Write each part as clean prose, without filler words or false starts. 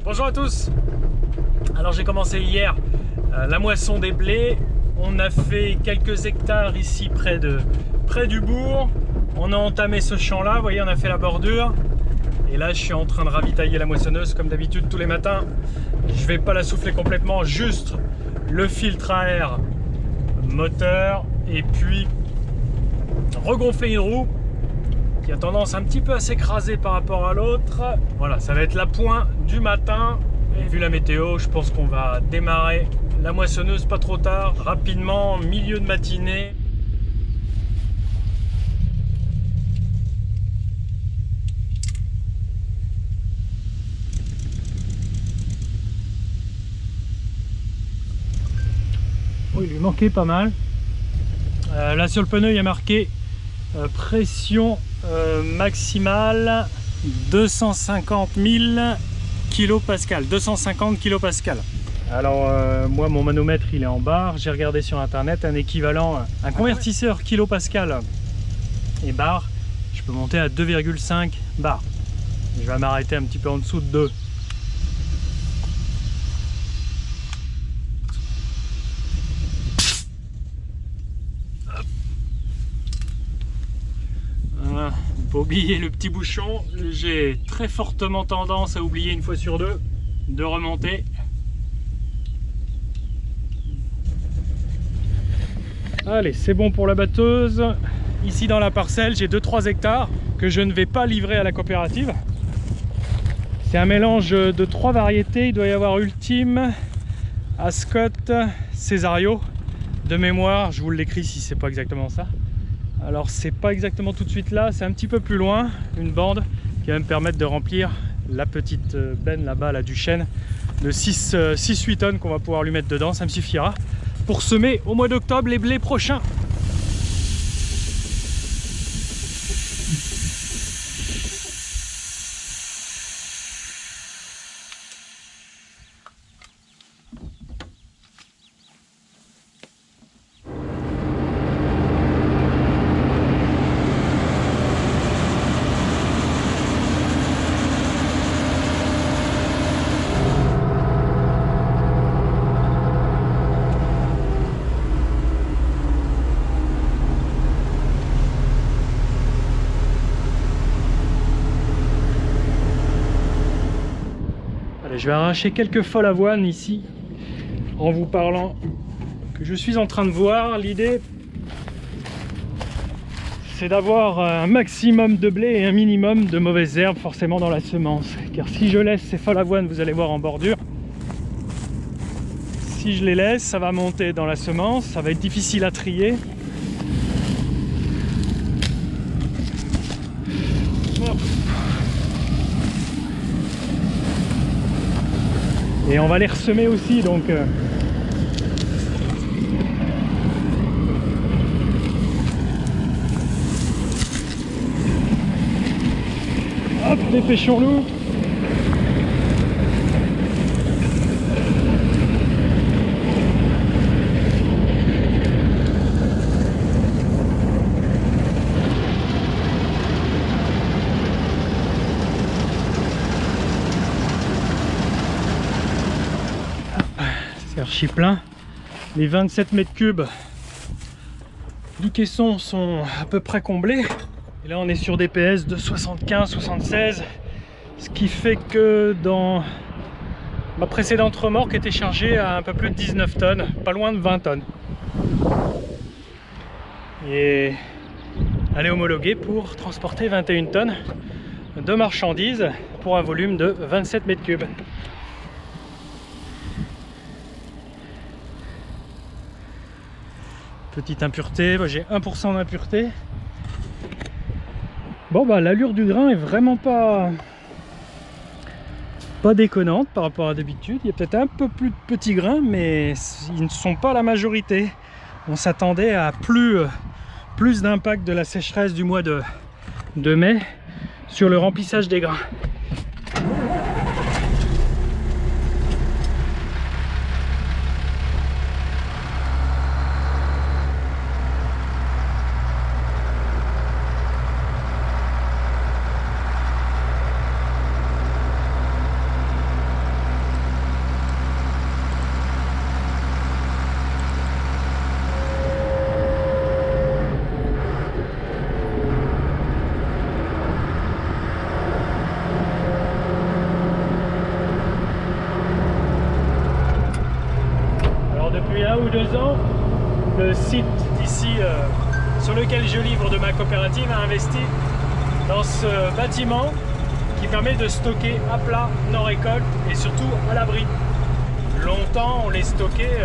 Bonjour à tous. Alors j'ai commencé hier la moisson des blés. On a fait quelques hectares ici près du bourg. On a entamé ce champ là, vous voyez, on a fait la bordure. Et là je suis en train de ravitailler la moissonneuse comme d'habitude tous les matins. Je vais pas la souffler complètement, juste le filtre à air moteur et puis regonfler une roue qui a tendance un petit peu à s'écraser par rapport à l'autre. Voilà, ça va être la pointe du matin. Et vu la météo, je pense qu'on va démarrer la moissonneuse pas trop tard, rapidement, milieu de matinée. Oh, il lui manquait pas mal. Là sur le pneu, il y a marqué pression maximale 250 000 kPa, 250 kPa. Alors moi mon manomètre il est en bar, j'ai regardé sur internet un équivalent, un convertisseur kilopascal et bar, je peux monter à 2,5 bar. Je vais m'arrêter un petit peu en dessous de 2. Faut oublier le petit bouchon, j'ai très fortement tendance à oublier une fois sur deux de remonter. Allez, c'est bon pour la batteuse. Ici dans la parcelle, j'ai 2-3 hectares que je ne vais pas livrer à la coopérative. C'est un mélange de 3 variétés, il doit y avoir Ultime, Ascot, Césario. De mémoire, je vous l'écris si c'est pas exactement ça. Alors c'est pas exactement tout de suite là, c'est un petit peu plus loin, une bande qui va me permettre de remplir la petite benne là-bas, la du chêne, de 6-8 tonnes qu'on va pouvoir lui mettre dedans, ça me suffira pour semer au mois d'octobre les blés prochains. Je vais arracher quelques folles avoines ici en vous parlant que je suis en train de voir. L'idée c'est d'avoir un maximum de blé et un minimum de mauvaises herbes forcément dans la semence, car si je laisse ces folles avoines, vous allez voir en bordure, si je les laisse ça va monter dans la semence, ça va être difficile à trier. Et on va les ressemer aussi, donc hop, dépêchons-nous. C'est archi plein. Les 27 mètres cubes du caisson sont à peu près comblés. Et là on est sur des PS de 75-76, ce qui fait que dans ma précédente remorque était chargée à un peu plus de 19 tonnes, pas loin de 20 tonnes. Et elle est homologuée pour transporter 21 tonnes de marchandises pour un volume de 27 mètres cubes. Petite impureté, j'ai 1% d'impureté. Bon bah l'allure du grain est vraiment pas déconnante par rapport à d'habitude. Il y a peut-être un peu plus de petits grains, mais ils ne sont pas la majorité. On s'attendait à plus d'impact de la sécheresse du mois de mai sur le remplissage des grains. 2 ans, le site d'ici sur lequel je livre de ma coopérative a investi dans ce bâtiment qui permet de stocker à plat nos récoltes et surtout à l'abri. Longtemps on les stockait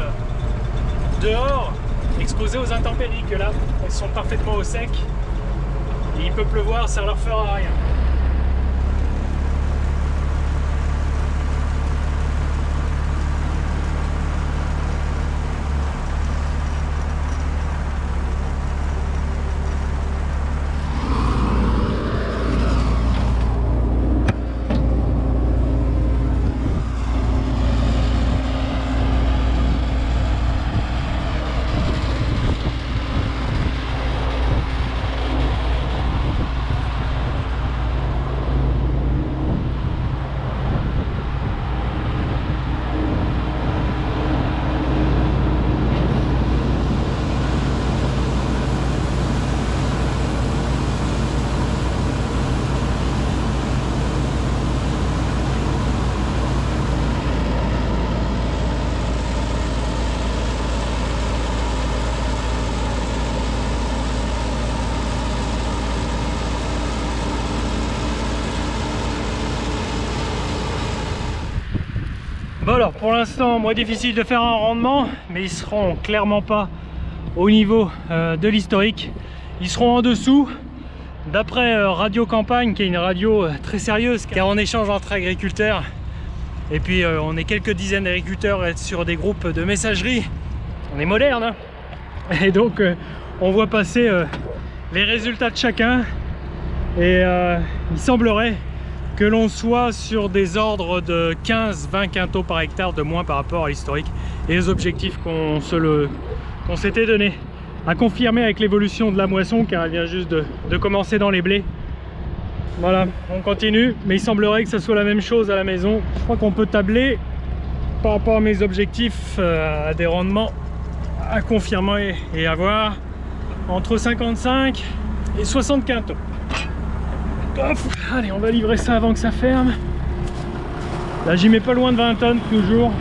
dehors, exposés aux intempéries, que là elles sont parfaitement au sec et il peut pleuvoir, ça leur fera rien. Bon alors pour l'instant, moi difficile de faire un rendement, mais ils seront clairement pas au niveau de l'historique. Ils seront en dessous. D'après Radio Campagne, qui est une radio très sérieuse, car on échange entre agriculteurs. Et puis on est quelques dizaines d'agriculteurs sur des groupes de messagerie. On est moderne, hein. Et donc on voit passer les résultats de chacun. Et il semblerait que l'on soit sur des ordres de 15-20 quintaux par hectare de moins par rapport à l'historique et les objectifs qu'on s'était donné. À confirmer avec l'évolution de la moisson, car elle vient juste de commencer dans les blés. Voilà, on continue, mais il semblerait que ce soit la même chose à la maison. Je crois qu'on peut tabler par rapport à mes objectifs à des rendements à confirmer et avoir entre 55 et 60 quintaux. Allez, on va livrer ça avant que ça ferme. Là j'y mets pas loin de 20 tonnes toujours.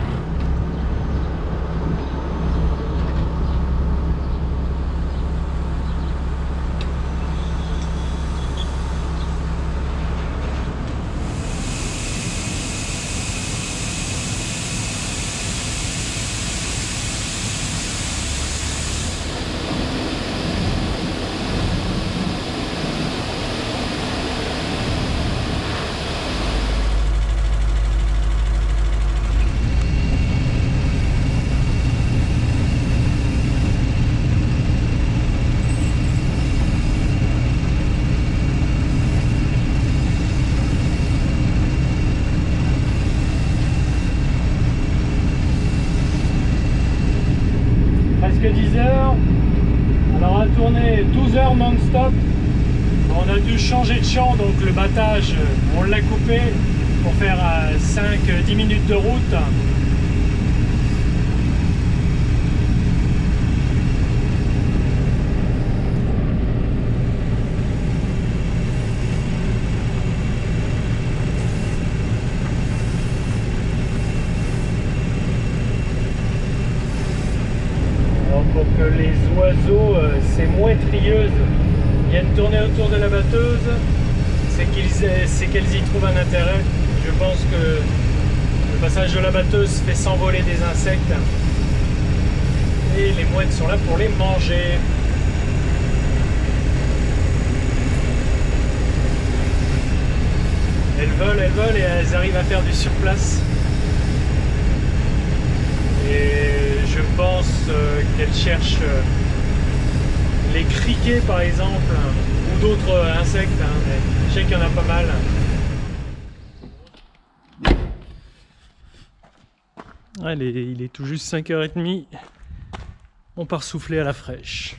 Presque 10 heures. Alors on a tourné 12 heures non-stop. On a dû changer de champ, donc le battage on l'a coupé pour faire 5-10 minutes de route. Pour que les oiseaux, ces mouettes rieuses, viennent tourner autour de la batteuse, c'est qu'elles y trouvent un intérêt. Je pense que le passage de la batteuse fait s'envoler des insectes et les mouettes sont là pour les manger. Elles volent et elles arrivent à faire du surplace. Et je pense qu'elles cherchent les criquets par exemple, ou d'autres insectes, hein, mais je sais qu'il y en a pas mal. Allez, il est tout juste 5h30, on part souffler à la fraîche.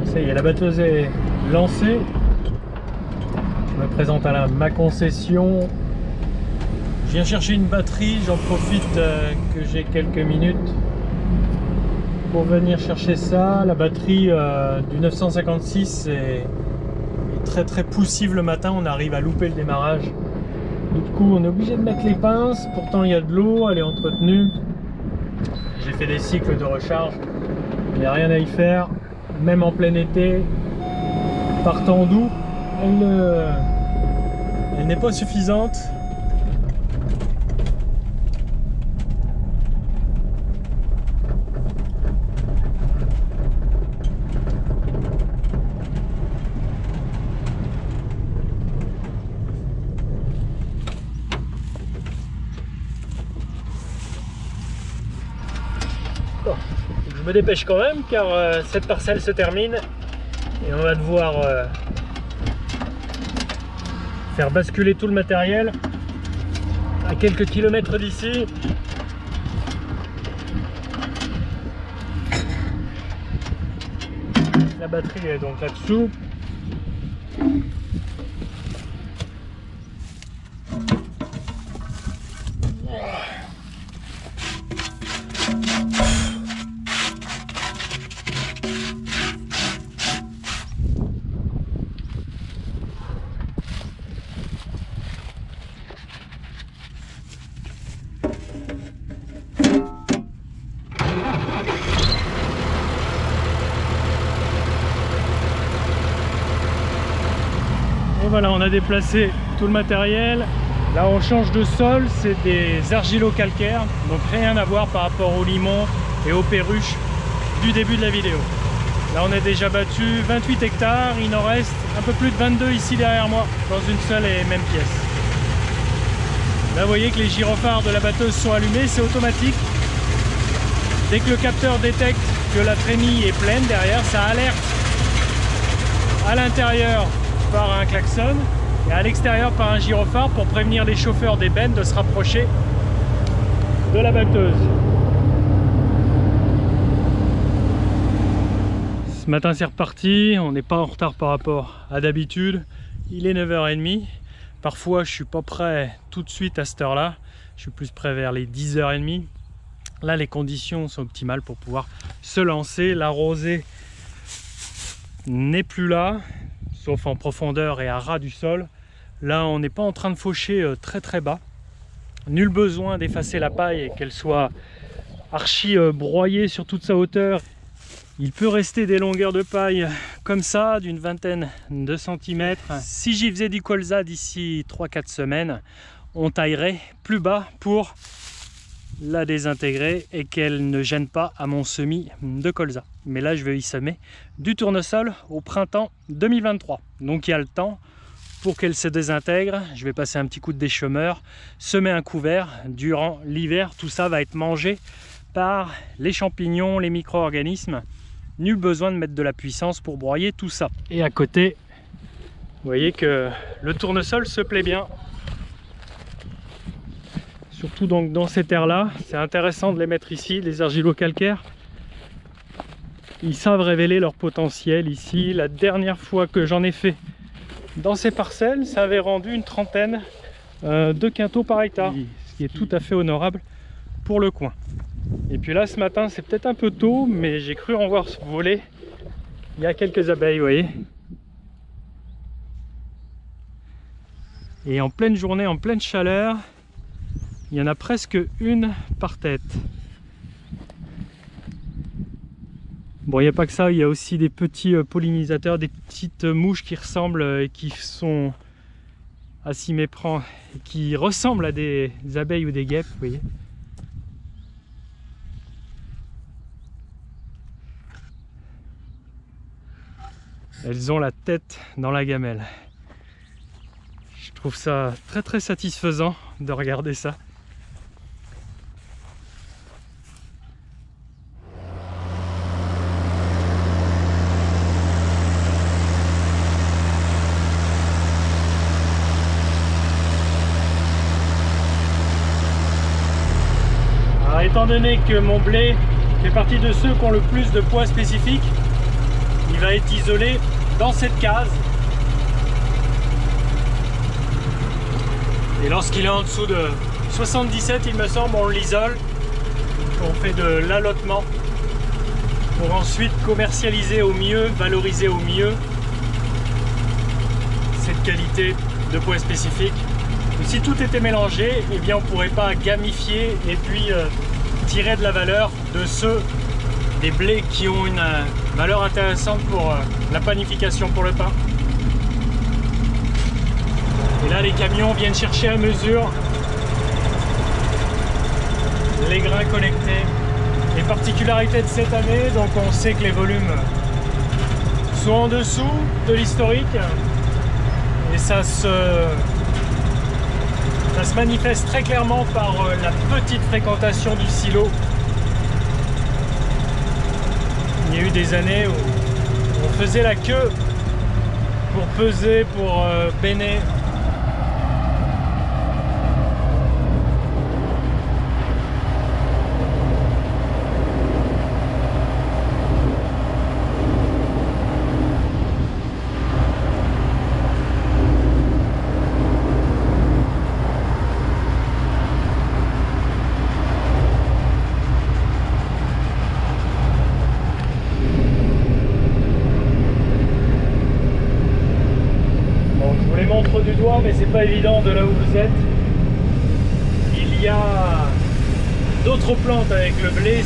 Ça y est, la batteuse est lancée. Je me présente à ma concession. Je viens chercher une batterie, j'en profite que j'ai quelques minutes pour venir chercher ça. La batterie du 956 est très poussive le matin, on arrive à louper le démarrage. Du coup on est obligé de mettre les pinces, pourtant il y a de l'eau, elle est entretenue. J'ai fait des cycles de recharge, il n'y a rien à y faire, même en plein été, par temps doux, elle n'est pas suffisante. Je me dépêche quand même car cette parcelle se termine et on va devoir faire basculer tout le matériel à quelques kilomètres d'ici. La batterie est donc là-dessous. Et voilà, on a déplacé tout le matériel. Là on change de sol, c'est des argilo-calcaires, donc rien à voir par rapport au limon et aux perruches du début de la vidéo. Là on a déjà battu 28 hectares, il en reste un peu plus de 22 ici derrière moi, dans une seule et même pièce. Là vous voyez que les gyrophares de la batteuse sont allumés, c'est automatique. Dès que le capteur détecte que la trémie est pleine derrière, ça alerte à l'intérieur par un klaxon et à l'extérieur par un gyrophare pour prévenir les chauffeurs d'ébène de se rapprocher de la batteuse. Ce matin c'est reparti, on n'est pas en retard par rapport à d'habitude. Il est 9h30. Parfois je suis pas prêt tout de suite à cette heure là, je suis plus prêt vers les 10h30. Là les conditions sont optimales pour pouvoir se lancer. La rosée n'est plus là, sauf en profondeur et à ras du sol. Là on n'est pas en train de faucher très bas. Nul besoin d'effacer la paille et qu'elle soit archi broyée sur toute sa hauteur. Il peut rester des longueurs de paille comme ça, d'une vingtaine de centimètres. Si j'y faisais du colza d'ici 3-4 semaines, on taillerait plus bas pour la désintégrer et qu'elle ne gêne pas à mon semis de colza. Mais là je vais y semer du tournesol au printemps 2023, donc il y a le temps pour qu'elle se désintègre. Je vais passer un petit coup de déchemeur, semer un couvert durant l'hiver. Tout ça va être mangé par les champignons, les micro-organismes. Nul besoin de mettre de la puissance pour broyer tout ça. Et à côté, vous voyez que le tournesol se plaît bien. Surtout donc dans ces terres-là, c'est intéressant de les mettre ici, les argilo-calcaires. Ils savent révéler leur potentiel ici. La dernière fois que j'en ai fait dans ces parcelles, ça avait rendu une trentaine de quintaux par hectare, ce qui est tout à fait honorable pour le coin. Et puis là, ce matin, c'est peut-être un peu tôt, mais j'ai cru en voir voler. Il y a quelques abeilles, vous voyez. Et en pleine journée, en pleine chaleur, il y en a presque une par tête. Bon, il n'y a pas que ça, il y a aussi des petits pollinisateurs, des petites mouches qui ressemblent et qui sont, à s'y méprendre, qui ressemblent à des abeilles ou des guêpes, vous voyez. Elles ont la tête dans la gamelle. Je trouve ça très satisfaisant de regarder ça. Alors, étant donné que mon blé fait partie de ceux qui ont le plus de poids spécifique, il va être isolé dans cette case. Et lorsqu'il est en dessous de 77 il me semble, on l'isole, on fait de l'allotement pour ensuite commercialiser au mieux, valoriser au mieux cette qualité de poids spécifique. Si tout était mélangé, eh bien on ne pourrait pas gamifier et puis tirer de la valeur de ceux des blés qui ont une valeur intéressante pour la panification pour le pain. Et là les camions viennent chercher à mesure les grains collectés. Les particularités de cette année, donc on sait que les volumes sont en dessous de l'historique et ça se manifeste très clairement par la petite fréquentation du silo. Il y a eu des années où on faisait la queue pour peser, pour béner. Du doigt, mais c'est pas évident de là où vous êtes. Il y a d'autres plantes avec le blé,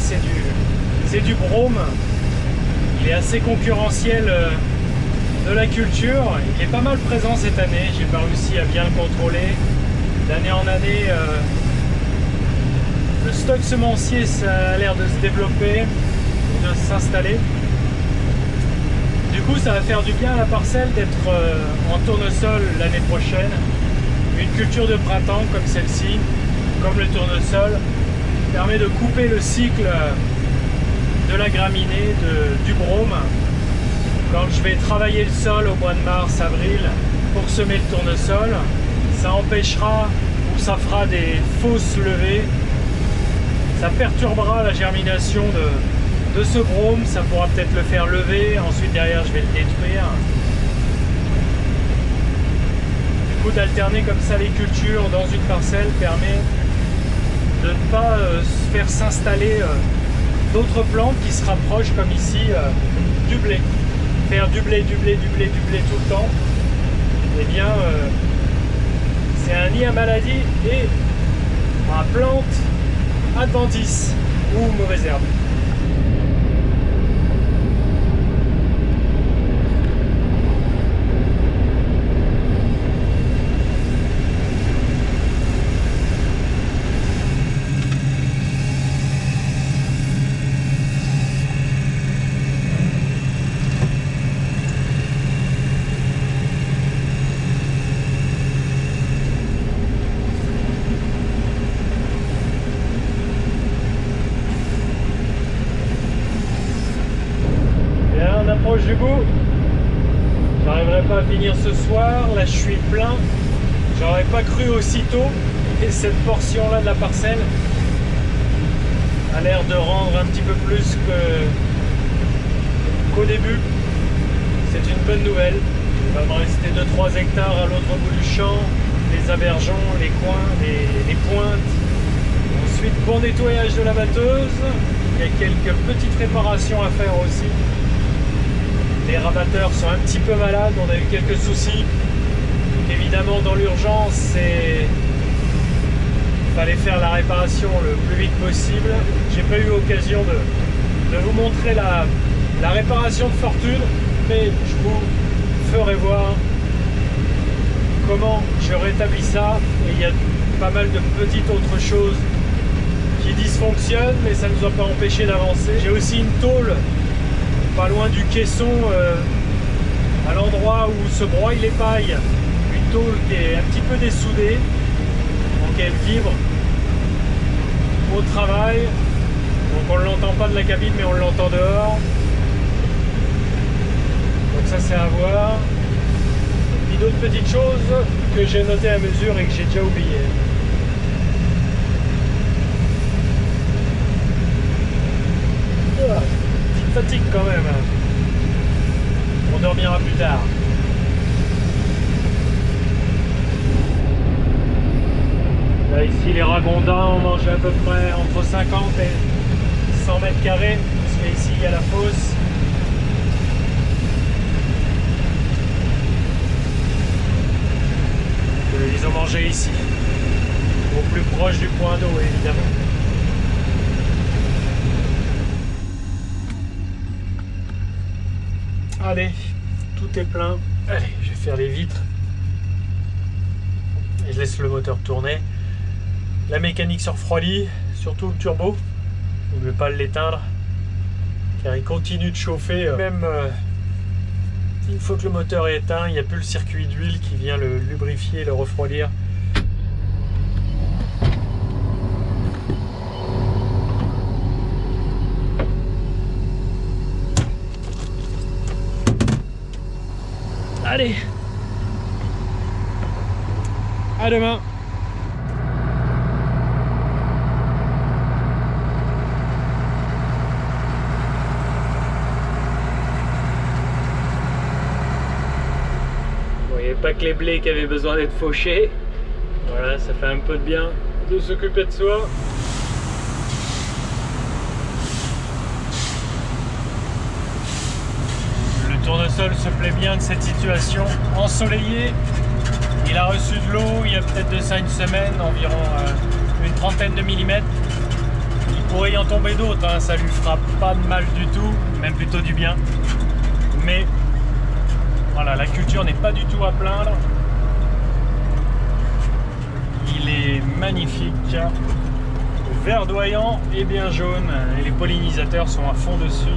c'est du brome. Il est assez concurrentiel de la culture. Il est pas mal présent cette année. J'ai pas réussi à bien le contrôler. D'année en année, le stock semencier, ça a l'air de se développer, de s'installer. Du coup, ça va faire du bien à la parcelle d'être en tournesol l'année prochaine. Une culture de printemps comme celle-ci, comme le tournesol, permet de couper le cycle de la graminée, du brome. Quand je vais travailler le sol au mois de mars, avril, pour semer le tournesol, ça empêchera ou ça fera des fausses levées. Ça perturbera la germination de ce brome, ça pourra peut-être le faire lever, ensuite derrière je vais le détruire. Du coup d'alterner comme ça les cultures dans une parcelle permet de ne pas se faire s'installer d'autres plantes qui se rapprochent comme ici du blé. Faire du blé tout le temps, eh bien c'est un nid à maladie et à plante adventice ou mauvaise herbe. Approche du bout, j'arriverai pas à finir ce soir, là je suis plein, j'aurais pas cru aussitôt, et cette portion là de la parcelle a l'air de rendre un petit peu plus qu'au début. C'est une bonne nouvelle. Il va me rester 2-3 hectares à l'autre bout du champ, les abergeons, les coins, les pointes. Ensuite, bon nettoyage de la batteuse, il y a quelques petites réparations à faire aussi. Les rabatteurs sont un petit peu malades, on a eu quelques soucis. Donc évidemment dans l'urgence, il fallait faire la réparation le plus vite possible. J'ai pas eu l'occasion de vous montrer la réparation de fortune, mais je vous ferai voir comment je rétablis ça. Et il y a pas mal de petites autres choses qui dysfonctionnent, mais ça ne nous a pas empêché d'avancer. J'ai aussi une tôle pas loin du caisson, à l'endroit où se broient les pailles, une tôle qui est un petit peu dessoudée, donc elle vibre au travail, donc on ne l'entend pas de la cabine mais on l'entend dehors, donc ça c'est à voir. Et puis d'autres petites choses que j'ai notées à mesure et que j'ai déjà oubliées. Fatigue quand même. On dormira plus tard. Là Là, ici, les ragondins ont mangé à peu près entre 50 et 100 mètres carrés, parce qu'ici, il y a la fosse. Ils ont mangé ici, au plus proche du point d'eau, évidemment. Allez, tout est plein. Allez, je vais faire les vitres. Et je laisse le moteur tourner. La mécanique se refroidit, surtout le turbo. On ne veut pas l'éteindre, car il continue de chauffer. Même une fois que le moteur est éteint, il n'y a plus le circuit d'huile qui vient le lubrifier, le refroidir. Allez, à demain. Vous voyez pas que les blés qui avaient besoin d'être fauchés. Voilà, ça fait un peu de bien de s'occuper de soi. Le tournesol se plaît bien de cette situation ensoleillée. Il a reçu de l'eau il y a peut-être de ça une semaine, environ une trentaine de millimètres. Il pourrait y en tomber d'autres, hein, ça lui fera pas de mal du tout, même plutôt du bien. Mais voilà, la culture n'est pas du tout à plaindre. Il est magnifique, verdoyant et bien jaune, et les pollinisateurs sont à fond dessus.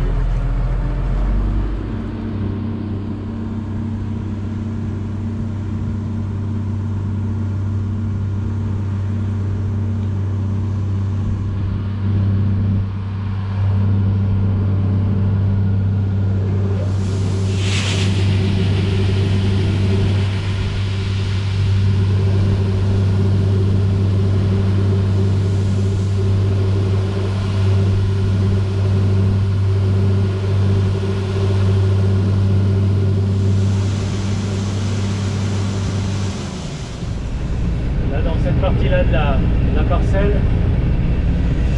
Partie-là de la parcelle,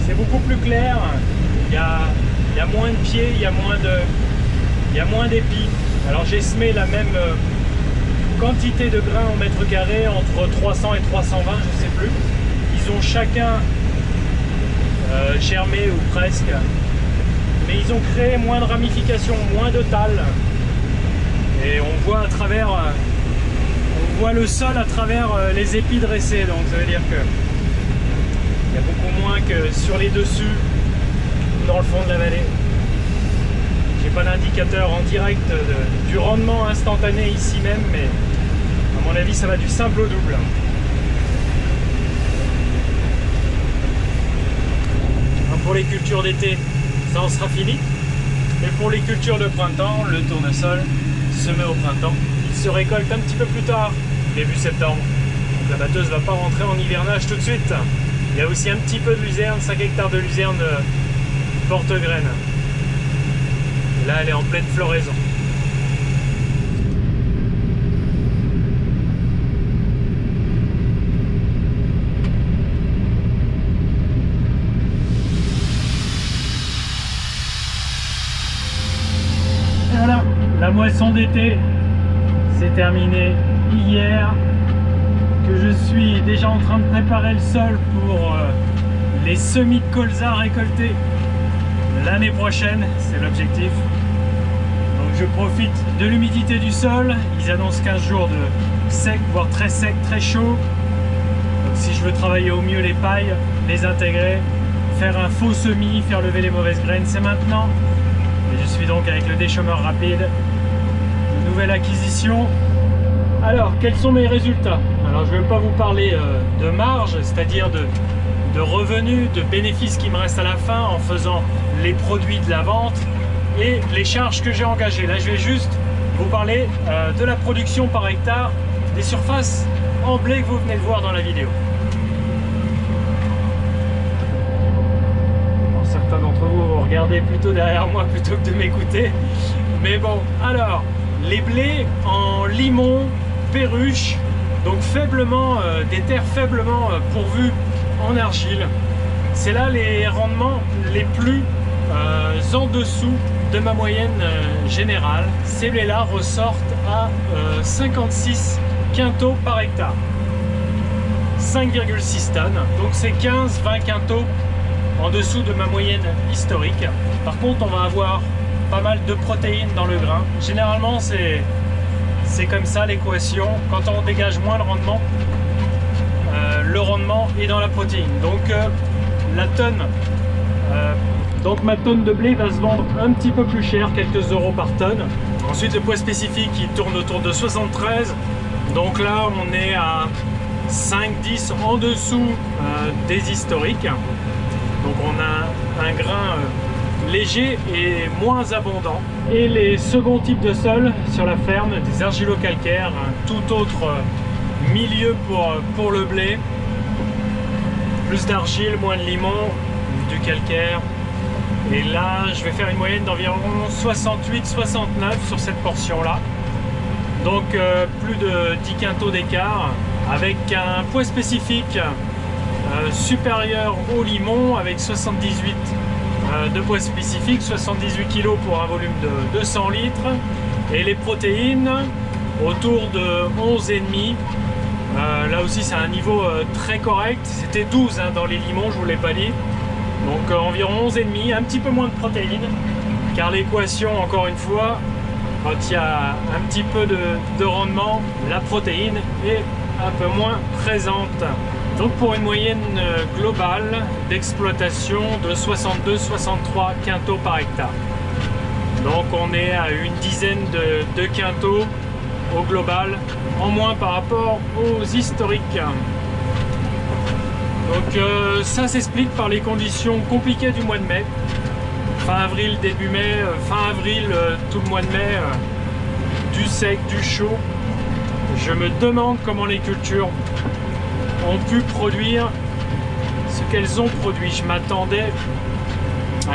c'est beaucoup plus clair. Il y a moins de pieds, il y a moins d'épis. Alors j'ai semé la même quantité de grains au mètre carré, entre 300 et 320, je sais plus. Ils ont chacun germé ou presque, mais ils ont créé moins de ramifications, moins de talles, et on voit à travers le sol à travers les épis dressés, donc ça veut dire que il y a beaucoup moins que sur les dessus dans le fond de la vallée. J'ai pas d'indicateur en direct du rendement instantané ici même, mais à mon avis ça va du simple au double. Alors pour les cultures d'été, ça en sera fini, et pour les cultures de printemps, le tournesol semé au printemps, il se récolte un petit peu plus tard, début septembre. Donc la batteuse va pas rentrer en hivernage tout de suite. Il y a aussi un petit peu de luzerne, 5 hectares de luzerne porte-graines. Là elle est en pleine floraison. Et voilà, la moisson d'été c'est terminé hier, que je suis déjà en train de préparer le sol pour les semis de colza récoltés l'année prochaine, c'est l'objectif. Donc je profite de l'humidité du sol, ils annoncent 15 jours de sec, voire très sec, très chaud. Donc si je veux travailler au mieux les pailles, les intégrer, faire un faux semis, faire lever les mauvaises graines, c'est maintenant. Et je suis donc avec le déchômeur rapide, une nouvelle acquisition. Alors, quels sont mes résultats? Alors, je ne vais pas vous parler de marge, c'est-à-dire de revenus, de bénéfices qui me restent à la fin en faisant les produits de la vente et les charges que j'ai engagées. Là, je vais juste vous parler de la production par hectare des surfaces en blé que vous venez de voir dans la vidéo. Alors, certains d'entre vous regardez plutôt derrière moi plutôt que de m'écouter. Mais bon, alors, les blés en limon, perruche, Donc des terres faiblement pourvues en argile. C'est là les rendements les plus en dessous de ma moyenne générale. Ces blés-là ressortent à 56 quintaux par hectare. 5,6 tonnes. Donc c'est 15-20 quintaux en dessous de ma moyenne historique. Par contre, on va avoir pas mal de protéines dans le grain. Généralement, c'est comme ça l'équation. Quand on dégage moins de rendement, le rendement est dans la protéine. Donc donc ma tonne de blé va se vendre un petit peu plus cher, quelques euros par tonne. Ensuite, le poids spécifique il tourne autour de 73. Donc là, on est à 5-10 en dessous des historiques. Donc on a un grain léger et moins abondant. Et les seconds types de sols sur la ferme, des argilo-calcaires, un tout autre milieu pour le blé. Plus d'argile, moins de limon, du calcaire. Et là, je vais faire une moyenne d'environ 68-69 sur cette portion-là. Donc plus de 10 quintaux d'écart, avec un poids spécifique supérieur au limon, avec 78 de poids spécifique, 78 kg pour un volume de 200 litres. Et les protéines autour de 11,5. Là aussi c'est un niveau très correct. C'était 12 dans les limons, je vous l'ai pas dit. Donc environ 11,5, un petit peu moins de protéines, car l'équation, encore une fois, quand il y a un petit peu de rendement, la protéine est un peu moins présente. Donc pour une moyenne globale d'exploitation de 62-63 quintaux par hectare. Donc on est à une dizaine de quintaux au global, en moins par rapport aux historiques. Donc ça s'explique par les conditions compliquées du mois de mai. Fin avril, début mai, fin avril, tout le mois de mai, du sec, du chaud. Je me demande comment les cultures ont pu produire ce qu'elles ont produit. Je m'attendais,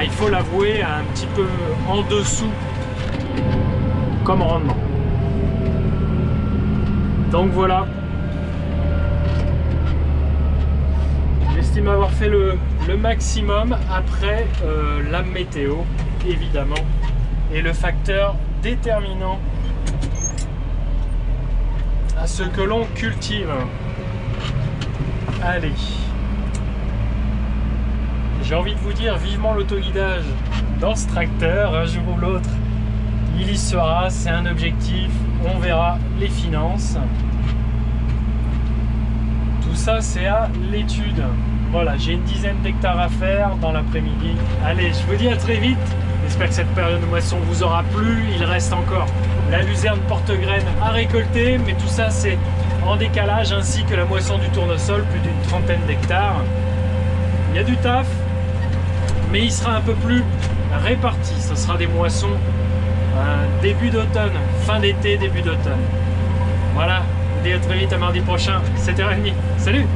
il faut l'avouer, à un petit peu en dessous comme rendement. Donc voilà. J'estime avoir fait le maximum après la météo, évidemment, et le facteur déterminant à ce que l'on cultive. Allez, j'ai envie de vous dire vivement l'autoguidage dans ce tracteur, un jour ou l'autre il y sera, c'est un objectif, on verra les finances. Tout ça c'est à l'étude. Voilà, j'ai une dizaine d'hectares à faire dans l'après-midi. Allez, je vous dis à très vite. J'espère que cette période de moisson vous aura plu. Il reste encore la luzerne porte-graine à récolter, mais tout ça c'est en décalage, ainsi que la moisson du tournesol, plus d'une trentaine d'hectares. Il y a du taf, mais il sera un peu plus réparti. Ce sera des moissons début d'automne, fin d'été, début d'automne. Voilà, je vous dis à très vite, à mardi prochain, 7h30. Salut!